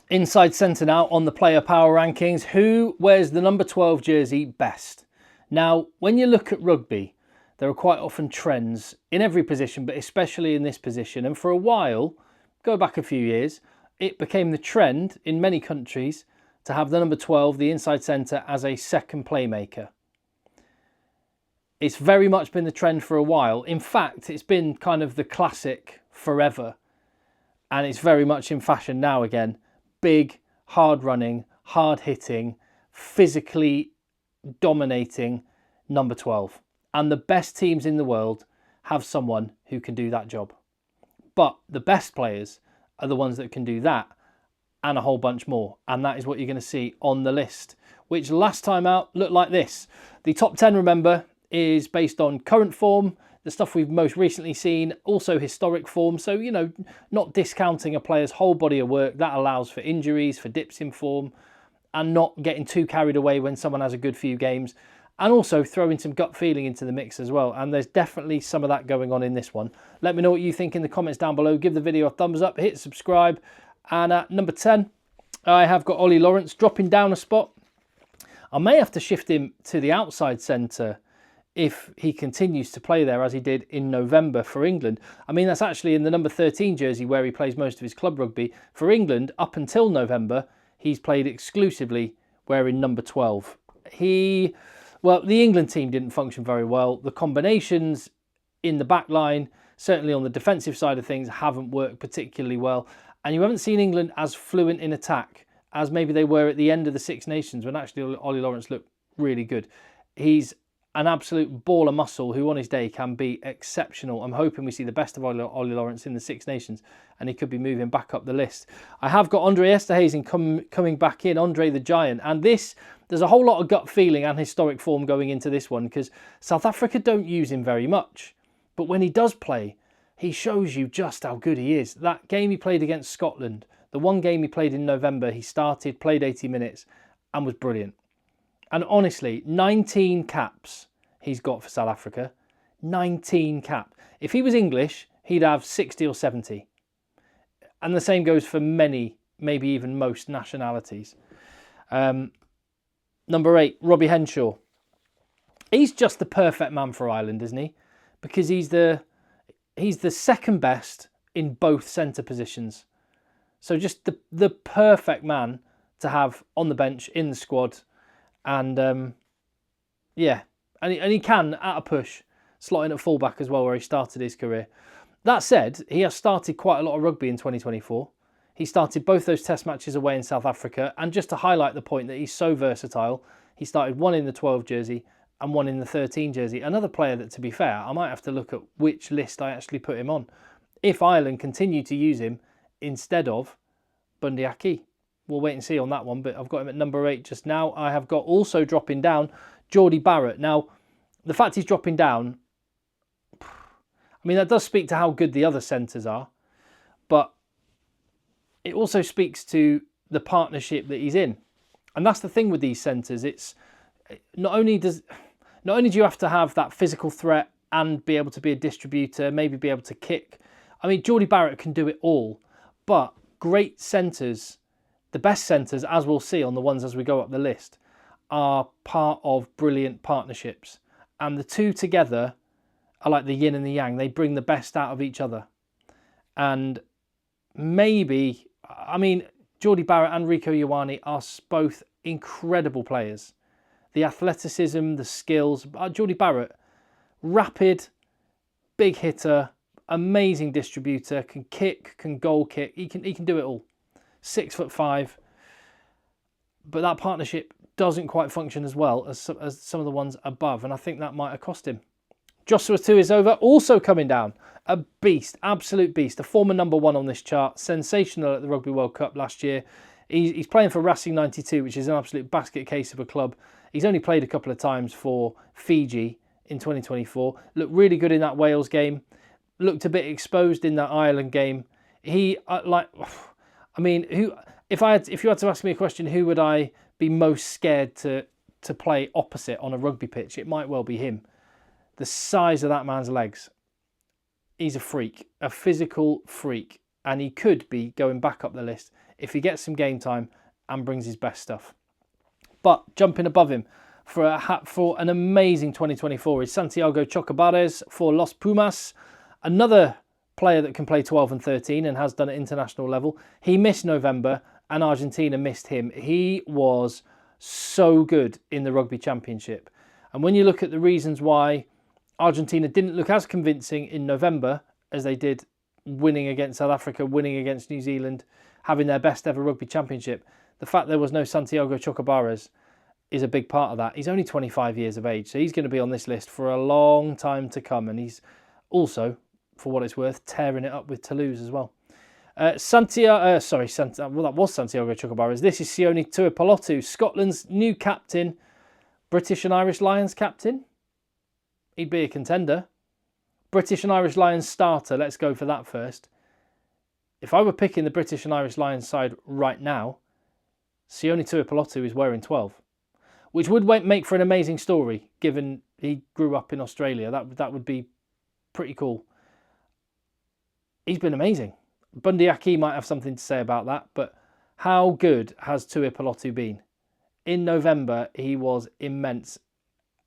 Inside centre now on the player power rankings. Who wears the number 12 jersey best? Now, when you look at rugby, there are quite often trends in every position, but especially in this position. And for a while, go back a few years, it became the trend in many countries to have the number 12, the inside centre, as a second playmaker. It's very much been the trend for a while. In fact, it's been kind of the classic forever. And it's very much in fashion now again. Big, hard running, hard hitting, physically dominating number 12. And the best teams in the world have someone who can do that job. But the best players are the ones that can do that and a whole bunch more. And that is what you're going to see on the list, which last time out looked like this. The top 10, remember, is based on current form, the stuff we've most recently seen, also historic form. So, you know, not discounting a player's whole body of work. That allows for injuries, for dips in form, and not getting too carried away when someone has a good few games. And also throwing some gut feeling into the mix as well. And there's definitely some of that going on in this one. Let me know what you think in the comments down below. Give the video a thumbs up, hit subscribe. And at number 10, I have got Ollie Lawrence dropping down a spot. I may have to shift him to the outside centre if he continues to play there as he did in November for England. I mean, that's actually in the number 13 jersey where he plays most of his club rugby. For England, up until November, he's played exclusively wearing number 12. Well, the England team didn't function very well. The combinations in the back line, certainly on the defensive side of things, haven't worked particularly well. And you haven't seen England as fluent in attack as maybe they were at the end of the Six Nations when actually Ollie Lawrence looked really good. He's an absolute ball of muscle who on his day can be exceptional. I'm hoping we see the best of Ollie Lawrence in the Six Nations and he could be moving back up the list. I have got Andre Esterhuizen coming back in, Andre the Giant. And there's a whole lot of gut feeling and historic form going into this one because South Africa don't use him very much. But when he does play, he shows you just how good he is. That game he played against Scotland, the one game he played in November, he started, played 80 minutes and was brilliant. And honestly, 19 caps he's got for South Africa. 19 caps. If he was English, he'd have 60 or 70. And the same goes for many, maybe even most nationalities. Number 8, Robbie Henshaw. He's just the perfect man for Ireland, isn't he? Because he's the second best in both centre positions. So just the perfect man to have on the bench, in the squad. And yeah, and he can, at a push, slot in at fullback as well, where he started his career. That said, he has started quite a lot of rugby in 2024. He started both those test matches away in South Africa. And just to highlight the point that he's so versatile, he started one in the 12 jersey and one in the 13 jersey. Another player that, to be fair, I might have to look at which list I actually put him on if Ireland continue to use him instead of Bundee Aki. We'll wait and see on that one, but I've got him at number 8 just now. I have got also dropping down Jordie Barrett. Now, the fact he's dropping down, I mean, that does speak to how good the other centres are, but it also speaks to the partnership that he's in. And that's the thing with these centres. It's not only do you have to have that physical threat and be able to be a distributor, maybe be able to kick. I mean, Jordie Barrett can do it all, but great centres, the best centres, as we'll see on the ones as we go up the list, are part of brilliant partnerships. And the two together are like the yin and the yang. They bring the best out of each other. And maybe, I mean, Jordie Barrett and Rieko Ioane are both incredible players. The athleticism, the skills. Jordie Barrett, rapid, big hitter, amazing distributor, can kick, can goal kick. He can do it all. 6'5", but that partnership doesn't quite function as well as some of the ones above, and I think that might have cost him. Joshua Tuisova also coming down. A beast, absolute beast. A former number 1 on this chart. Sensational at the Rugby World Cup last year. He's playing for Racing 92, which is an absolute basket case of a club. He's only played a couple of times for Fiji in 2024. Looked really good in that Wales game. Looked a bit exposed in that Ireland game. He, I mean, if you had to ask me a question, who would I be most scared to play opposite on a rugby pitch? It might well be him. The size of that man's legs. He's a freak, a physical freak, and he could be going back up the list if he gets some game time and brings his best stuff. But jumping above him for an amazing 2024 is Santiago Chocobares for Los Pumas, another player that can play 12 and 13 and has done at international level. He missed November and Argentina missed him. He was so good in the Rugby Championship. And when you look at the reasons why Argentina didn't look as convincing in November as they did winning against South Africa, winning against New Zealand, having their best ever Rugby Championship, the fact there was no Santiago Chocobares is a big part of that. He's only 25 years of age, so he's going to be on this list for a long time to come. And he's also, for what it's worth, tearing it up with Toulouse as well. That was Santiago Chocobares. This is Sione Tuipulotu, Scotland's new captain, British and Irish Lions captain. He'd be a contender. British and Irish Lions starter. Let's go for that first. If I were picking the British and Irish Lions side right now, Sione Tuipulotu is wearing 12, which would make for an amazing story, given he grew up in Australia. That would be pretty cool. He's been amazing. Bundee Aki might have something to say about that, but how good has Tuipulotu been? In November, he was immense.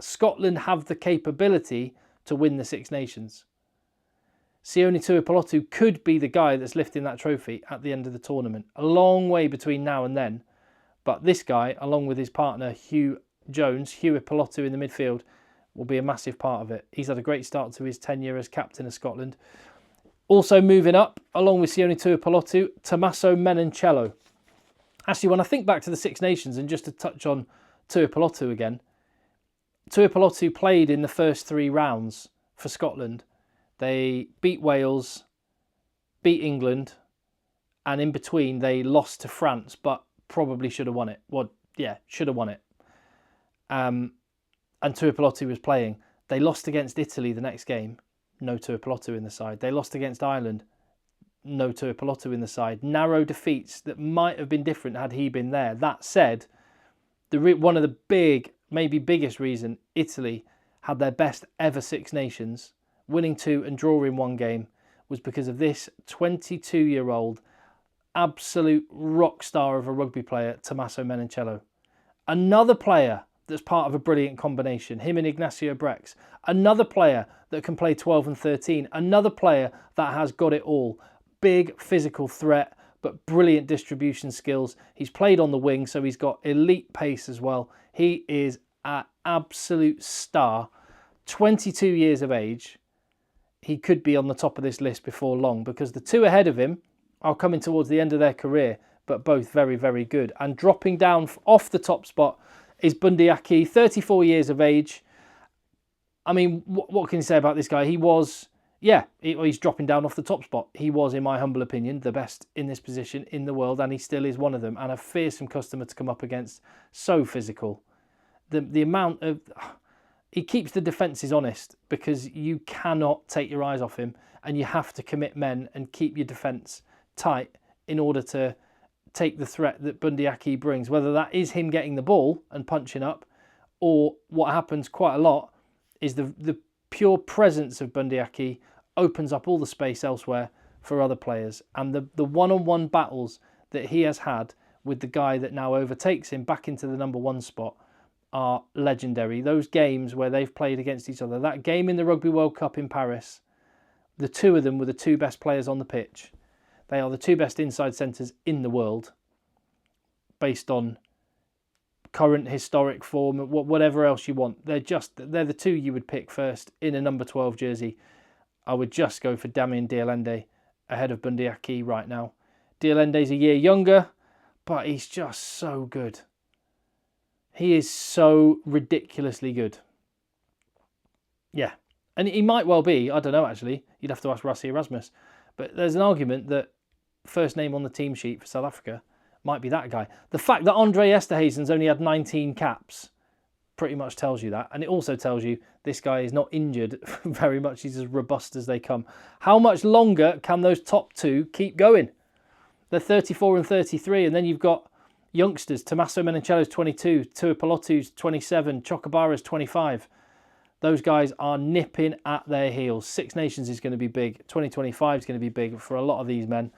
Scotland have the capability to win the Six Nations. Sione Tuipulotu could be the guy that's lifting that trophy at the end of the tournament. A long way between now and then, but this guy, along with his partner Hugh Ipulotu in the midfield, will be a massive part of it. He's had a great start to his tenure as captain of Scotland. Also moving up, along with Sione Tuipulotu, Tommaso Menoncello. Actually, when I think back to the Six Nations, and just to touch on Tuipulotu again, Tuipulotu played in the first 3 rounds for Scotland. They beat Wales, beat England, and in between they lost to France, but probably should have won it. Well, yeah, should have won it. And Tuipulotu was playing. They lost against Italy the next game. No Tuipulotu in the side. They lost against Ireland. No Tuipulotu in the side. Narrow defeats that might have been different had he been there. That said, one of the maybe biggest reason Italy had their best ever Six Nations, winning 2 and drawing 1 game, was because of this 22-year-old absolute rock star of a rugby player, Tommaso Menoncello. Another player that's part of a brilliant combination, him and Ignacio Brex. Another player that can play 12 and 13. Another player that has got it all. Big physical threat, but brilliant distribution skills. He's played on the wing, so he's got elite pace as well. He is an absolute star. 22 years of age. He could be on the top of this list before long, because the 2 ahead of him are coming towards the end of their career, but both very, very good. And dropping down off the top spot is Bundee Aki, 34 years of age. I mean, what can you say about this guy? He's dropping down off the top spot. He was, in my humble opinion, the best in this position in the world, and he still is one of them, and a fearsome customer to come up against. So physical. The amount of... He keeps the defences honest, because you cannot take your eyes off him, and you have to commit men and keep your defence tight in order to take the threat that Bundee Aki brings, whether that is him getting the ball and punching up, or what happens quite a lot is the pure presence of Bundee Aki opens up all the space elsewhere for other players. And the one-on-one battles that he has had with the guy that now overtakes him back into the number 1 spot are legendary. Those games where they've played against each other, that game in the Rugby World Cup in Paris, the 2 of them were the 2 best players on the pitch. They are the 2 best inside centres in the world, based on current historic form, whatever else you want. They're the 2 you would pick first in a number 12 jersey. I would just go for Damien de Allende ahead of Bundee Aki right now. De Allende's a year younger, but he's just so good. He is so ridiculously good. Yeah. And he might well be, I don't know actually, you'd have to ask Rassie Erasmus. But there's an argument that first name on the team sheet for South Africa might be that guy. The fact that Andre Esterhuizen's only had 19 caps pretty much tells you that. And it also tells you this guy is not injured very much. He's as robust as they come. How much longer can those top 2 keep going? They're 34 and 33, and then you've got youngsters. Tommaso Menoncello's 22, Tuipulotu's 27, Chocobares 25. Those guys are nipping at their heels. Six Nations is going to be big. 2025 is going to be big for a lot of these men.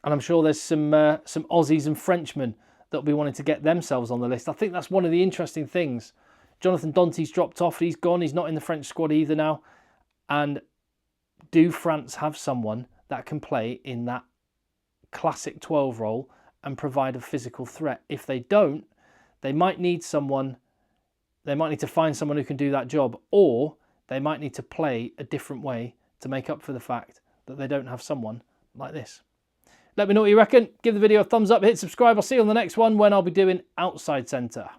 And I'm sure there's some Aussies and Frenchmen that'll be wanting to get themselves on the list. I think that's one of the interesting things. Jonathan Danty's dropped off. He's gone. He's not in the French squad either now. And do France have someone that can play in that classic 12 role and provide a physical threat? If they don't, they might need someone. They might need to find someone who can do that job, or they might need to play a different way to make up for the fact that they don't have someone like this. Let me know what you reckon. Give the video a thumbs up, hit subscribe. I'll see you on the next one when I'll be doing outside centre.